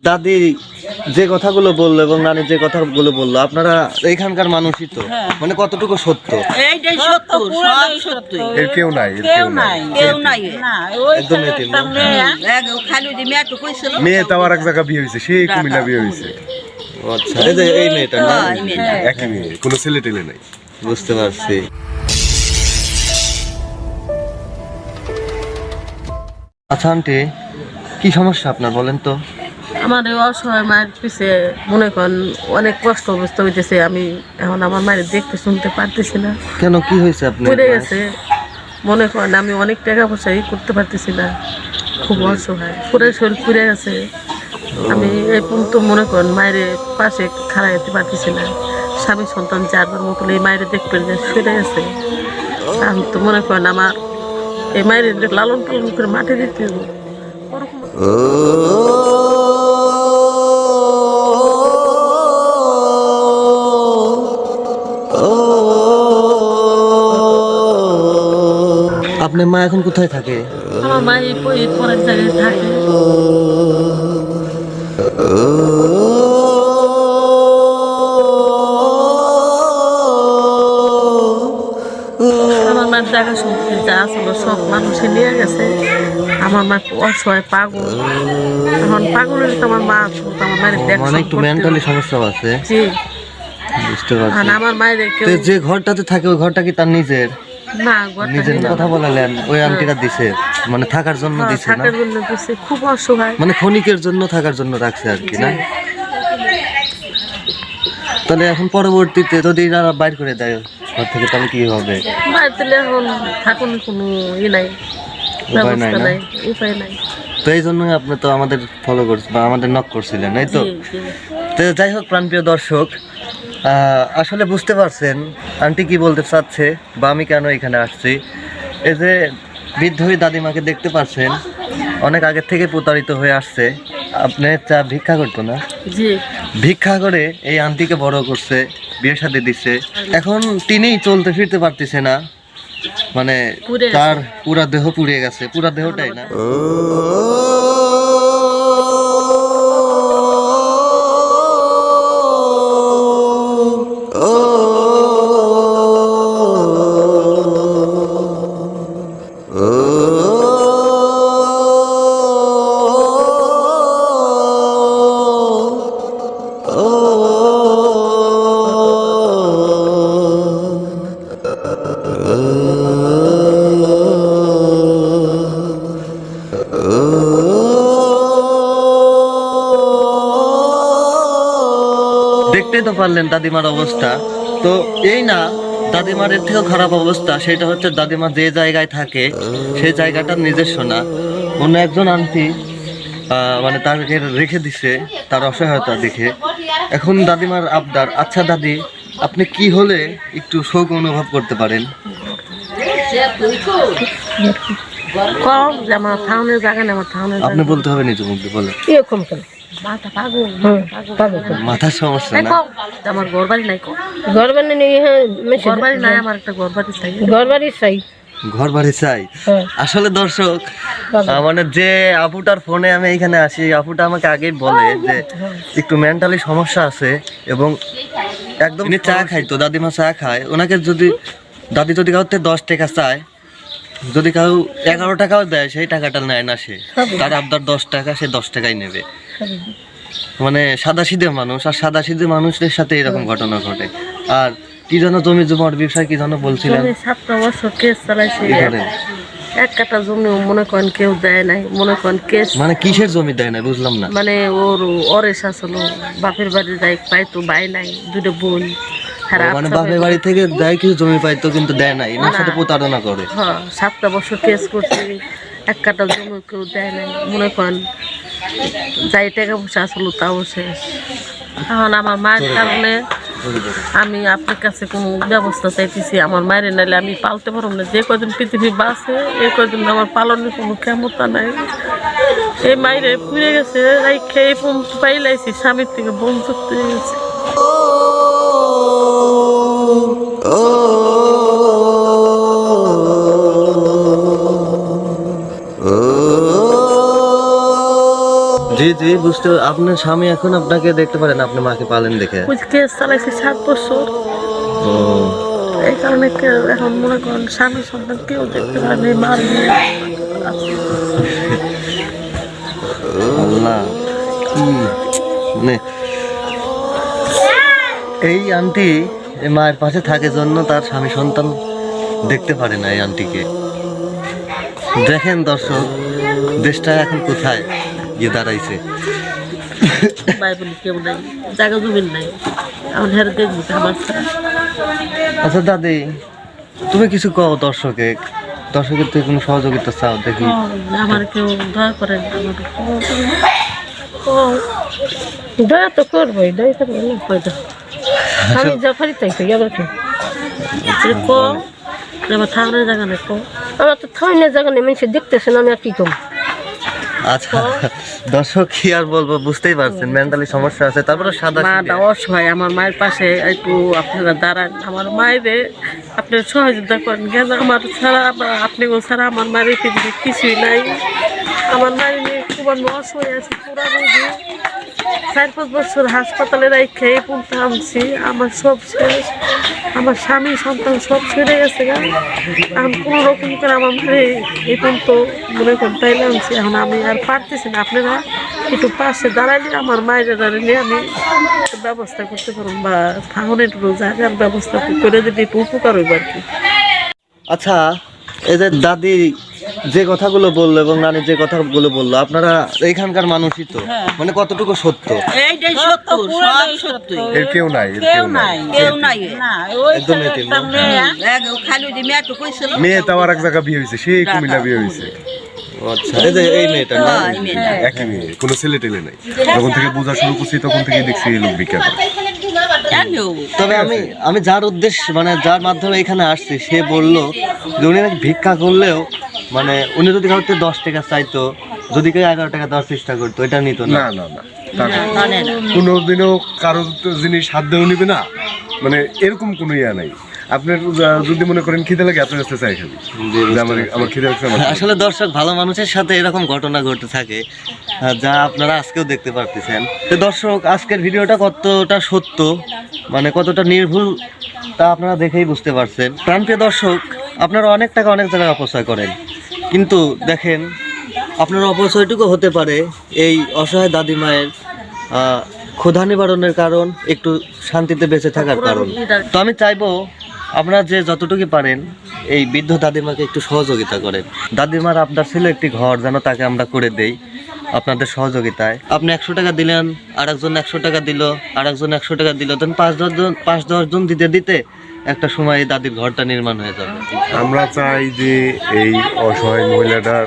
দাদি যে কথাগুলো বললো এবং নানি যে কথাগুলো বললো, আপনারা এখানকার মানুষই তো, মানে কতটুকু সত্য? এইটাই সত্য, সব সত্য। এর কেউ নাই, কেউ নাই না, ওই একদম ছেলে এতিম একটা না? মেয়ে, খালি ওই যে মেয়েটুকু কইছিল। মেয়ে তাও আর এক জায়গা বিয়ে হয়েছে, সেই কুমিল্লা বিয়ে হয়েছে। ও আচ্ছা, এই যে এই মেয়েটা না? হ্যাঁ, এই মেয়েটা। একই মেয়ে, কোনো ছেলে টেলে নাই। বুঝতে পারছি। আচ্ছা আন্টি, কি সমস্যা আপনার বলেন তো? আমার এই অসহায় মায়ের পিছে মনে করেন অনেক কষ্ট অবস্থা হইতেছে। আমি এখন আমার মায়ের দেখতে শুনতে পারতেছি না। কেন, কি হয়েছে আপনার? পড়ে গেছে মনে করেন, আমি অনেক টাকা পয়সা করতে পারতেছি না, খুব অসহায়, পুরো শরীর পুড়ে গেছে। আমি এই পর্যন্ত মনে করেন মায়ের পাশে খাড়াইতে পারতেছি না। স্বামী সন্তান যারবার মতো এই মায়ের দেখবেন যে ফিরে গেছে। আমি তো মনে করেন আমার এই মায়ের লালন পালন করে মাঠে দিতে হবে। ওরকম আপনার মা এখন কোথায় থাকে? আমার মা এই পরের জায়গায় থাকে। আমার মার জায়গা সম্পত্তি যা ছিল সব মানুষে নিয়ে গেছে। আমার মা অসহায় পাগল, এখন পাগলের তো আমার মা আছে, তো আমার মায়ের দেখ মানে একটু মেন্টালি সমস্যা আছে। জি, বুঝতে পারছি। আর আমার মায়ের কেউ তো যে ঘরটাতে থাকে ওই ঘরটা কি তার নিজের? না, ঘরটা নিজের নেই। কথা বলালেন, ওই আন্টিটা দিছে, মানে থাকার জন্য হ্যাঁ, দিছে না? থাকার জন্য দিছে, খুব অসহায়। মানে ক্ষণিকের জন্য থাকার জন্য রাখছে আর কি, না? তাহলে এখন পরবর্তীতে যদি এরা বাইর করে দেয় ঘর থেকে, তাহলে কি হবে? বাইরে দিলে এখন থাকুন কোনো নাই, উপায় নাই ব্যবস্থা না? নাই, উপায় নাই। তো এই জন্যই আপনি তো আমাদের ফলো করছেন বা আমাদের নক করছিলেন, এই তো? জি, জি। তো যাই হোক, প্রাণপ্রিয় দর্শক, আসলে বুঝতে পারছেন আন্টি কি বলতে চাচ্ছে বা আমি কেন এখানে আসছি। এই যে বৃদ্ধই দাদিমাকে দেখতে পাচ্ছেন, অনেক আগের থেকে প্রতারিত হয়ে আসছে। আপনি চা ভিক্ষা করতো না? জি, ভিক্ষা করে এই আন্টিকে বড় করছে, বিয়ে শাদী দিচ্ছে। এখন তিনিই চলতে ফিরতে পারতেছে না, মানে পুড়ে গেছে। তার পুরা দেহ পুড়ে গেছে, পুরা দেহটাই না। দেখতেই তো পারলেন দাদিমার অবস্থা। তো এই না, দাদিমার এর থেকেও খারাপ অবস্থা, সেটা হচ্ছে দাদিমা যে জায়গায় থাকে সেই জায়গাটার নিজস্ব না, অন্য একজন আন্টি মানে তাকে রেখে দিছে তার অসহায়তা দেখে। এখন দাদিমার আবদার, আচ্ছা দাদি, আপনি কি হলে একটু শোক অনুভব করতে পারেন? কম যে আমার থাউনের জায়গা নেই, আমার থাউনের আপনি বলতে হবে নিজে মুখ দিয়ে, বলেন। এরকম কেন মাথা পাগল, মাথার সমস্যা না? আমার ঘর বাড়ি নাই, ঘর বানিয়ে নিয়ে ঘর বাড়ি নাই, আমার একটা ঘর বাড়ি চাই। ঘর বাড়ি চাই। ঘর বাড়ি চাই? আসলে দর্শক, মানে যে আপুটার ফোনে আমি এখানে আসি, আপুটা আমাকে আগেই বলে যে একটু মেন্টালি সমস্যা আছে এবং একদম চা খাইতো, দাদিমা চা খায়, ওনাকে যদি দাদি যদি কাউতে 10 টাকা চায়, যদি কাউ 11 টাকাও দেয়, সেই টাকাটা নেয় না সে। তার আবদার 10 টাকা, সে 10 টাকাই নেবে। মানে সাদাসিধে মানুষ, আর সাদাসিধে মানুষের সাথে এরকম ঘটনা ঘটে। আর কি যেন জমি জমার বিষয় কি যেন বলছিলেন? 7 বছর কেস চালাইছে, কি করেন? এক কাটা জমি মনে করেন কেউ দেয় নাই, মনে করেন কেস মানে কিসের জমি দেয় না বুঝলাম না। মানে ওরেস আসলো, বাপের বাড়ি যাই পাইতো, বাই নাই, দুটো বোন। মানে বাপের বাড়ি থেকে দেয় কিছু জমি পাইতো, কিন্তু দেয় নাই, এনার সাথে প্রতারণা করে। হ্যাঁ, 7 বছর কেস করছে, এক কাটা জমি কেউ দেয় নাই, মনে করেন যাই টাকা পয়সা আসলো তাও শেষ। এখন আমার মায়ের কারণে আমি আপনার কাছে কোনো ব্যবস্থা চাইতেছি। আমার মায়ের নাইলে আমি পালতে পারব না, যে কদিন পৃথিবী বাঁচে এই কদিন আমার পালনের কোনো ক্ষমতা নাই। এই মায়ের পুড়ে গেছে, খেয়ে পাইলাইছি, স্বামীর থেকে বঞ্চিত হয়ে গেছে। জি জি বুঝতে, আপনার স্বামী এখন আপনাকে দেখতে পারেন, আপনি মাকে পালেন দেখে। ওই কেস চালাইছে 7 বছর, ও এই কারণে কেউ এখন মনে করেন স্বামী সন্তান কেউ দেখতে পারে না, মার নিয়ে আল্লাহ, কি মানে এই আন্টি এই মায়ের পাশে থাকে জন্য তার স্বামী সন্তান দেখতে পারে না এই আন্টিকে। দেখেন দর্শক, দেশটা এখন কোথায় গিয়ে দাঁড়াইছে। ভাই বলি কেউ নাই, জায়গা জমিন নাই, আমার হেরে দেখবো আমার ছাড়া। আচ্ছা দাদি, তুমি কিছু কও দর্শকের তো কোনো সহযোগিতা চাও দেখি। আমার কেউ দয়া করেন, আমার দয়া তো করবোই, দয়া করবো না কয়টা আমি যা পারি তাই করি। আবার কি কম আমার থাকার জায়গা নেই, কম আমার তো থাকার জায়গা নেই, মানুষ দেখতেছেন আমি আর কি কম। আচ্ছা দর্শক কি আর বলবো, বুঝতেই পারছেন মেন্টালি সমস্যা আছে। তারপরে সাদা মাটা অসহায়, আমার মায়ের পাশে একটু আপনারা দাঁড়ান, আমার মায়েরে আপনি সহযোগিতা করেন। কেন আমার ছাড়া আপনি ছাড়া আমার মায়ের পৃথিবী কিছুই নাই। আমার মায়ের নিয়ে খুব আমি অসহায় আছে, পুরা রোগী 4-5 বছর হাসপাতালে রেখে এই পর্যন্ত আনছি, আমার সব শেষ, আমার স্বামী সন্তান সব ছেড়ে গেছে গা। এখন কোনো রকম করে আমার মায়ের এই পর্যন্ত মনে করেন তাইলে আনছি, এখন আমি আর পারতেছি না। আপনারা একটু পাশে দাঁড়াইলে আমার মায়ের দাঁড়াইলে আমি ব্যবস্থা করতে পারবো, বা ফাউনের জায়গার ব্যবস্থা করে দিলে একটু উপকার হইব আর কি। আচ্ছা, এই যে দাদি যে কথাগুলো বললো এবং নানি যে কথাগুলো বললো, আপনারা এখানকার মানুষই তো, মানে কতটুকু সত্য? এইটাই সত্য, সব সত্য। এর কেউ নাই, এর কেউ কেউ নাই, নাই। কেউ নাই। একদম এতিম না? এক খালু যে মেয়েটু কইছিল, মেয়ে তাও আর এক জায়গা বিয়ে হয়েছে, সেই কুমিল্লা বিয়ে হয়েছে। ও আচ্ছা, এই যে এই মেয়েটা না? হ্যাঁ, এই মেয়েটা। একই মেয়ে, কোনো ছেলে টেলে নাই। যখন থেকে বোঝা শুরু করছি তখন থেকে দেখছি এই লোক ভিক্ষা করে। জানো? তবে আমি যার উদ্দেশ্য মানে যার মাধ্যমে এখানে আসছি, সে বললো যে উনি নাকি ভিক্ষা করলেও মানে উনি যদি কাউকে 10 টাকা চাইতো, যদি কেউ 11 টাকা দেওয়ার চেষ্টা করতো, এটা নিত না। না না না, তা না। কোনোদিনও কারোর তো জিনিস হাত দেও নিবে না, মানে এরকম কোনো ইয়া নাই। আপনার যদি মনে করেন খিদে লাগে, আপনার কাছে চাই খাবি যে আমার খিদে লাগছে, আমার আসলে দর্শক, ভালো মানুষের সাথে এরকম ঘটনা ঘটে থাকে, যা আপনারা আজকেও দেখতে পারতেছেন। তো দর্শক, আজকের ভিডিওটা কতটা সত্য মানে কতটা নির্ভুল তা আপনারা দেখেই বুঝতে পারছেন। প্রাণপ্রিয় দর্শক, আপনারা অনেক টাকা অনেক জায়গায় অপচয় করেন, কিন্তু দেখেন আপনার অপচয়টুকু হতে পারে এই অসহায় দাদিমায়ের ক্ষুধা নিবারণের কারণ, একটু শান্তিতে বেঁচে থাকার কারণ। তো আমি চাইবো আপনারা যে যতটুকু পারেন এই বৃদ্ধ দাদিমাকে একটু সহযোগিতা করেন। দাদিমার আপনার ছিল একটি ঘর, যেন তাকে আমরা করে দেই আপনাদের সহযোগিতায়। আপনি 100 টাকা দিলেন, আরেকজন 100 টাকা দিল, আরেকজন 100 টাকা দিল, দেন 5-10 জন দিতে দিতে একটা সময় এই দাদির ঘরটা নির্মাণ হয়ে যাবে। আমরা চাই যে এই অসহায় মহিলাটার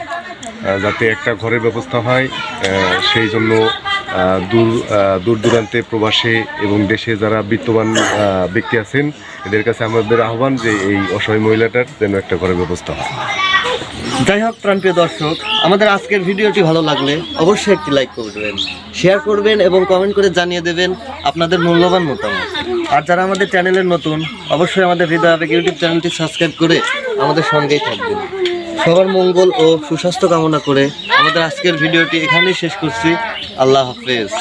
যাতে একটা ঘরের ব্যবস্থা হয়, সেই জন্য দূর দূরান্তে প্রবাসে এবং দেশে যারা বিত্তবান ব্যক্তি আছেন, এদের কাছে আমাদের আহ্বান যে এই অসহায় মহিলাটার যেন একটা ঘরের ব্যবস্থা হয়। যাই হোক প্রাণপ্রিয় দর্শক, আমাদের আজকের ভিডিওটি ভালো লাগলে অবশ্যই একটি লাইক করবেন, শেয়ার করবেন এবং কমেন্ট করে জানিয়ে দেবেন আপনাদের মূল্যবান মতামত। আর যারা আমাদের চ্যানেলের নতুন, অবশ্যই আমাদের হৃদয় আবেগ ইউটিউব চ্যানেলটি সাবস্ক্রাইব করে আমাদের সঙ্গেই থাকবেন। সবার মঙ্গল ও সুস্বাস্থ্য কামনা করে আমাদের আজকের ভিডিওটি এখানেই শেষ করছি। আল্লাহ হাফেজ।